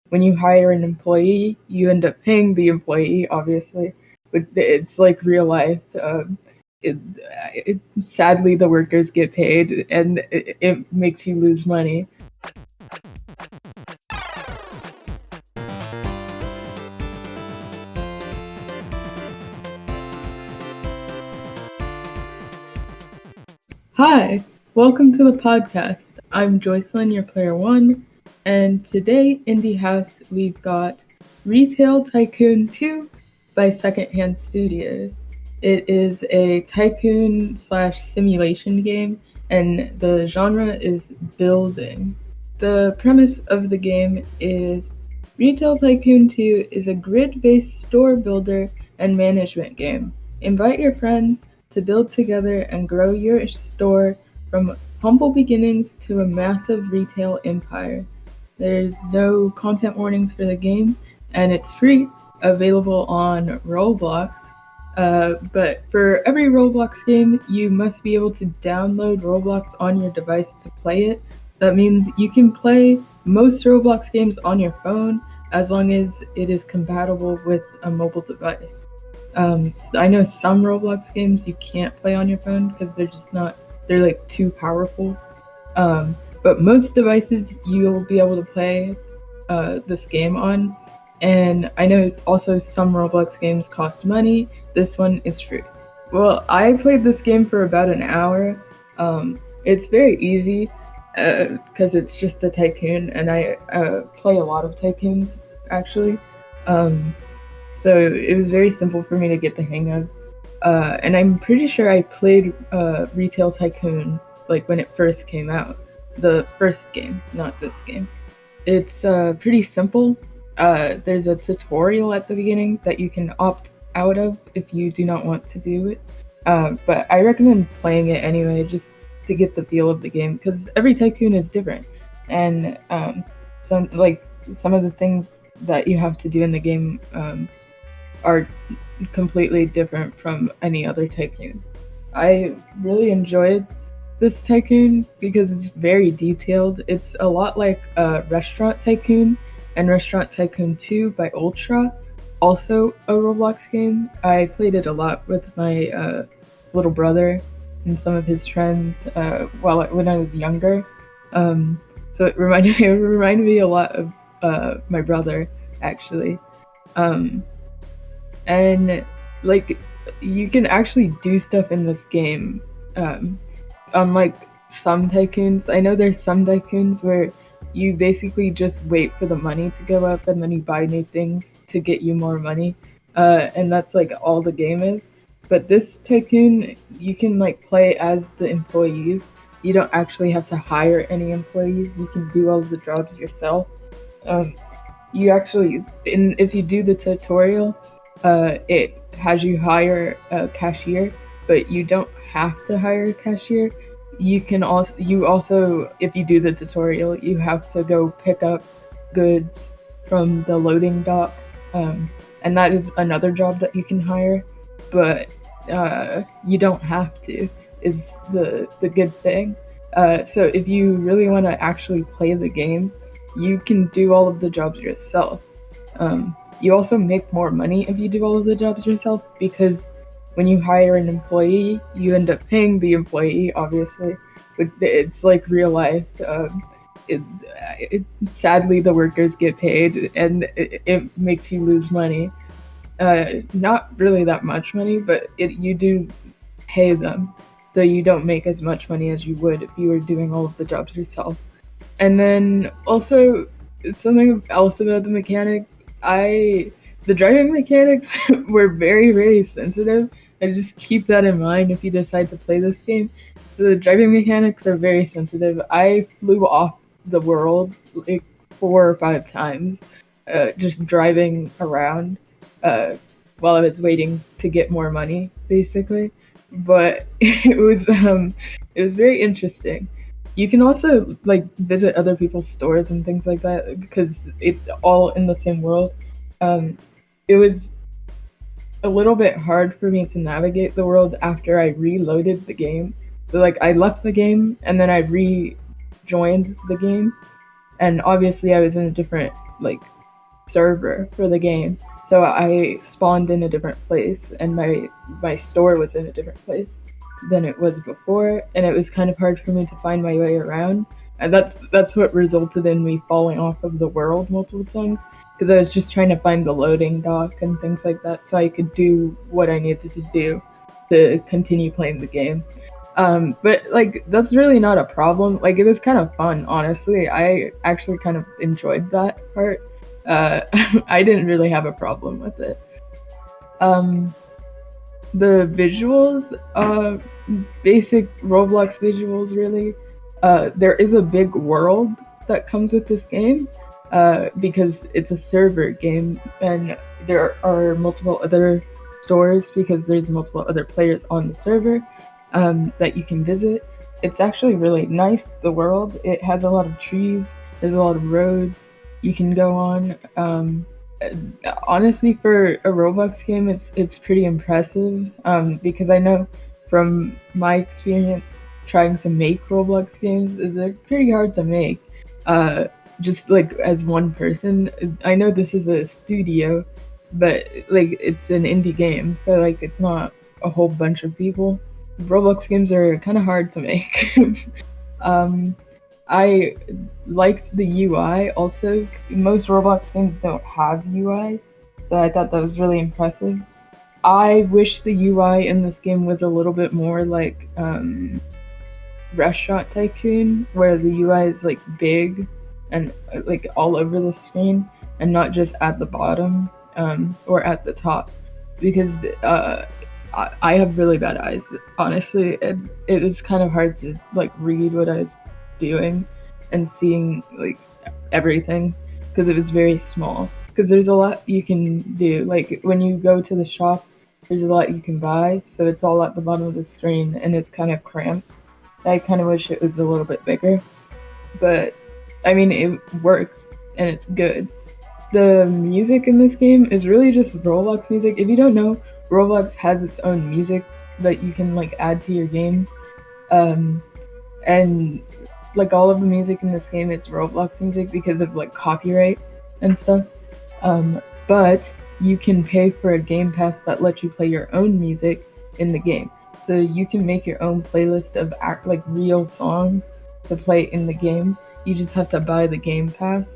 when you hire an employee, you end up paying the employee, obviously, but it's like real life. Sadly, the workers get paid, and it makes you lose money. Hi, welcome to the podcast. I'm Joycelyn, your player one, and today, Indie House, we've got Retail Tycoon 2 by Secondhand Studios. It is a tycoon slash simulation game, and the genre is building. The premise of the game is Retail Tycoon 2 is a grid-based store builder and management game. Invite your friends to build together and grow your store from humble beginnings to a massive retail empire. There's no content warnings for the game, and it's free, available on Roblox. But for every Roblox game, you must be able to download Roblox on your device to play it. That means you can play most Roblox games on your phone as long as it is compatible with a mobile device. I know some Roblox games you can't play on your phone because they're like too powerful. But most devices you'll be able to play this game on. And I know also some Roblox games cost money. This one is free. Well, I played this game for about an hour. It's very easy because it's just a tycoon, and I play a lot of tycoons actually. So it was very simple for me to get the hang of. And I'm pretty sure I played Retail Tycoon like when it first came out. The first game, not this game. It's pretty simple. There's a tutorial at the beginning that you can opt out of if you do not want to do it. But I recommend playing it anyway, just to get the feel of the game, because every tycoon is different, and some of the things that you have to do in the game are completely different from any other tycoon. I really enjoyed this tycoon because it's very detailed. It's a lot like Restaurant Tycoon and Restaurant Tycoon 2 by Ultra, also a Roblox game. I played it a lot with my little brother and some of his friends when I was younger. So it reminded me a lot of my brother, actually. And like you can actually do stuff in this game. Unlike some tycoons, I know there's some tycoons where you basically just wait for the money to go up and then you buy new things to get you more money, and that's like all the game is. But this tycoon, you can like play as the employees. You don't actually have to hire any employees. You can do all of the jobs yourself. Um, you actually, if you do the tutorial, it has you hire a cashier, but you don't have to hire a cashier. You also, if you do the tutorial, you have to go pick up goods from the loading dock, and that is another job that you can hire, but you don't have to. Is the good thing. So if you really want to actually play the game, you can do all of the jobs yourself. You also make more money if you do all of the jobs yourself, because when you hire an employee, you end up paying the employee, obviously. But it's like real life. Sadly, the workers get paid, and it makes you lose money. Not really that much money, but you do pay them, so you don't make as much money as you would if you were doing all of the jobs yourself. And then also something else about the mechanics. The driving mechanics were very, very sensitive, and just keep that in mind if you decide to play this game. The driving mechanics are very sensitive. I flew off the world like 4 or 5 times, just driving around while I was waiting to get more money, basically. But it was very interesting. You can also like visit other people's stores and things like that because it's all in the same world. It was a little bit hard for me to navigate the world after I reloaded the game. So like I left the game and then I rejoined the game, and obviously I was in a different like server for the game. So I spawned in a different place, and my store was in a different place than it was before, and it was kind of hard for me to find my way around. And that's what resulted in me falling off of the world multiple times, because I was just trying to find the loading dock and things like that so I could do what I needed to do to continue playing the game. But like that's really not a problem. Like it was kind of fun, honestly. I actually kind of enjoyed that part. I didn't really have a problem with it. Um, the visuals, basic Roblox visuals, really. There is a big world that comes with this game, because it's a server game, and there are multiple other stores because there's multiple other players on the server, that you can visit. It's actually really nice, the world. It has a lot of trees, there's a lot of roads you can go on. Honestly, for a Roblox game, it's pretty impressive, because I know from my experience trying to make Roblox games, they're pretty hard to make. Just like as one person, I know this is a studio, but like it's an indie game, so like it's not a whole bunch of people. Roblox games are kind of hard to make. um, I liked the UI also. Most Roblox games don't have UI, so I thought that was really impressive. I wish the UI in this game was a little bit more like Restaurant Tycoon, where the UI is like big and like all over the screen and not just at the bottom, or at the top, because I have really bad eyes. Honestly, it is kind of hard to like read what I was doing and seeing like everything because it was very small. Because there's a lot you can do. Like when you go to the shop, there's a lot you can buy, so it's all at the bottom of the screen and it's kind of cramped. I kind of wish it was a little bit bigger, but I mean, it works and it's good. The music in this game is really just Roblox music. If you don't know, Roblox has its own music that you can like add to your games. Um, and like all of the music in this game is Roblox music because of like copyright and stuff. But you can pay for a game pass that lets you play your own music in the game. So you can make your own playlist of like real songs to play in the game. You just have to buy the game pass.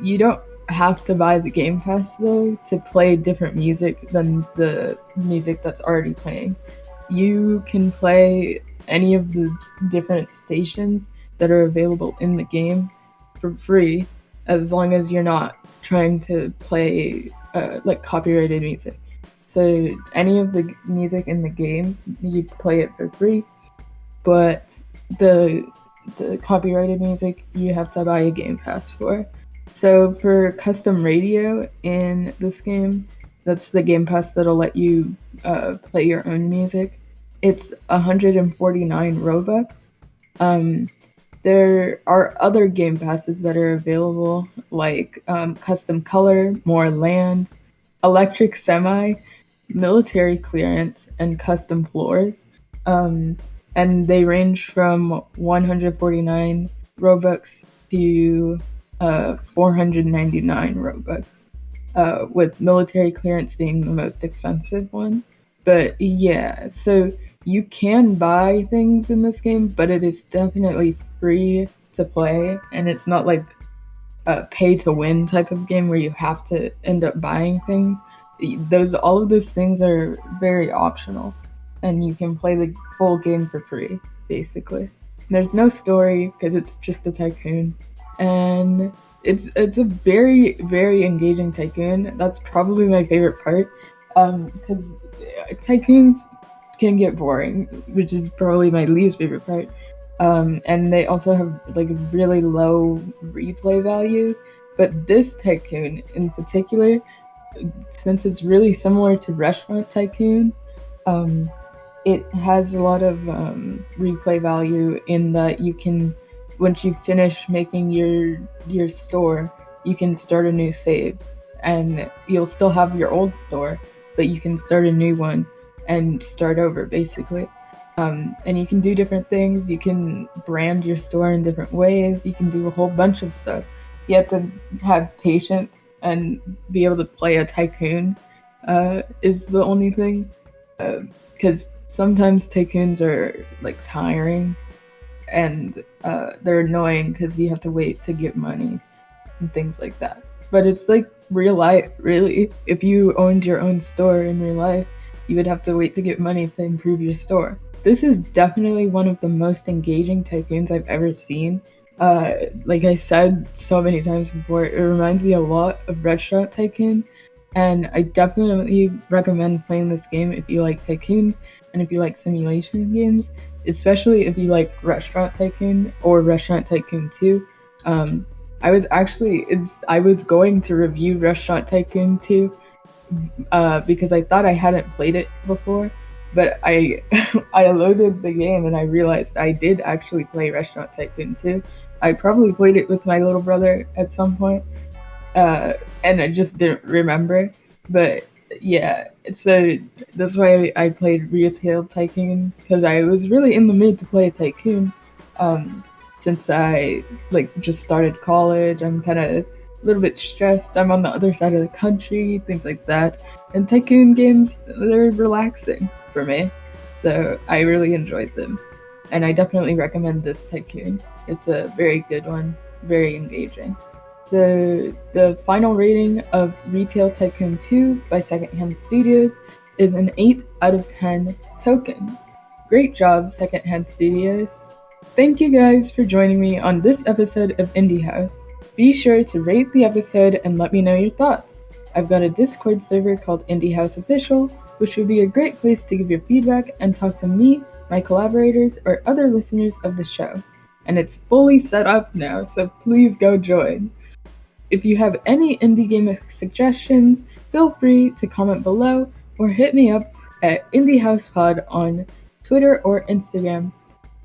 You don't have to buy the game pass though to play different music than the music that's already playing. You can play any of the different stations that are available in the game for free, as long as you're not trying to play like copyrighted music. So any of the music in the game, you play it for free, but the copyrighted music you have to buy a game pass for. So for custom radio in this game, that's the game pass that'll let you play your own music. It's 149 Robux. Um, there are other game passes that are available, like custom color, more land, electric semi, military clearance, and custom floors. Um, and they range from 149 Robux to 499 Robux, with military clearance being the most expensive one. But yeah, so you can buy things in this game, but it is definitely free to play, and it's not like a pay to win type of game where you have to end up buying things. All of those things are very optional, and you can play the full game for free, basically. There's no story because it's just a tycoon, and it's a very very engaging tycoon. That's probably my favorite part, because tycoons can get boring, which is probably my least favorite part. And they also have like really low replay value. But this tycoon in particular, since it's really similar to Restaurant Tycoon, um, it has a lot of replay value in that you can, once you finish making your store, you can start a new save, and you'll still have your old store, but you can start a new one and start over basically. And you can do different things. You can brand your store in different ways. You can do a whole bunch of stuff. You have to have patience and be able to play a Tycoon is the only thing. Because sometimes Tycoons are like tiring and they're annoying because you have to wait to get money and things like that. But it's like real life, really. If you owned your own store in real life, you would have to wait to get money to improve your store. This is definitely one of the most engaging tycoons I've ever seen. Like I said so many times before, it reminds me a lot of Restaurant Tycoon, and I definitely recommend playing this game if you like tycoons and if you like simulation games, especially if you like Restaurant Tycoon or Restaurant Tycoon 2. I was going to review Restaurant Tycoon 2 because I thought I hadn't played it before, but I I loaded the game and I realized I did actually play Restaurant Tycoon 2. I probably played it with my little brother at some point, uh, and I just didn't remember. But yeah, so that's why I played Retail Tycoon, because I was really in the mood to play a tycoon. Um, since I like just started college, I'm kind of a little bit stressed. I'm on the other side of the country, things like that. And tycoon games, they're relaxing for me, so I really enjoyed them. And I definitely recommend this tycoon. It's a very good one, very engaging. So the final rating of Retail Tycoon 2 by Secondhand Studios is an 8 out of 10 tokens. Great job, Secondhand Studios. Thank you guys for joining me on this episode of Indie House. Be sure to rate the episode and let me know your thoughts. I've got a Discord server called Indie House Official, which would be a great place to give your feedback and talk to me, my collaborators, or other listeners of the show. And it's fully set up now, so please go join. If you have any indie game suggestions, feel free to comment below or hit me up at IndieHousePod on Twitter or Instagram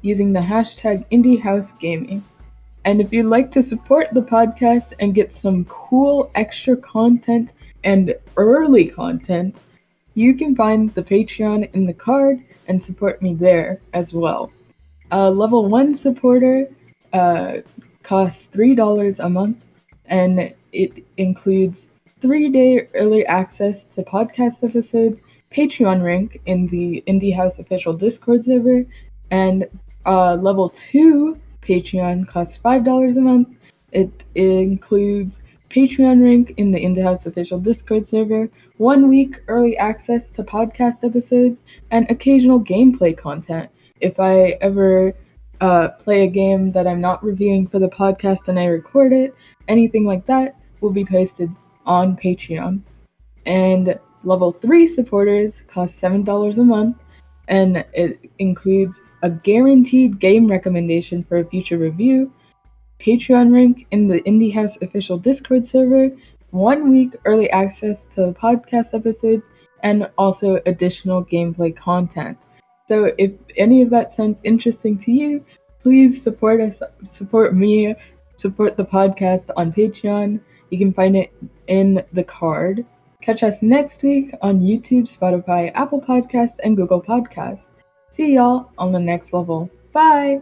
using the hashtag IndieHouseGaming. And if you'd like to support the podcast and get some cool extra content and early content, you can find the Patreon in the card and support me there as well. A level 1 supporter costs $3 a month, and it includes 3-day early access to podcast episodes, Patreon rank in the Indie House official Discord server, and level 2 Patreon costs $5 a month. It includes Patreon rank in the Indie House official Discord server, 1 week early access to podcast episodes, and occasional gameplay content. If I ever play a game that I'm not reviewing for the podcast and I record it, anything like that will be posted on Patreon. And level 3 supporters cost $7 a month, and it includes a guaranteed game recommendation for a future review, Patreon rank in the Indie House official Discord server, 1 week early access to podcast episodes, and also additional gameplay content. So if any of that sounds interesting to you, please support us, support me, support the podcast on Patreon. You can find it in the card. Catch us next week on YouTube, Spotify, Apple Podcasts, and Google Podcasts. See y'all on the next level. Bye!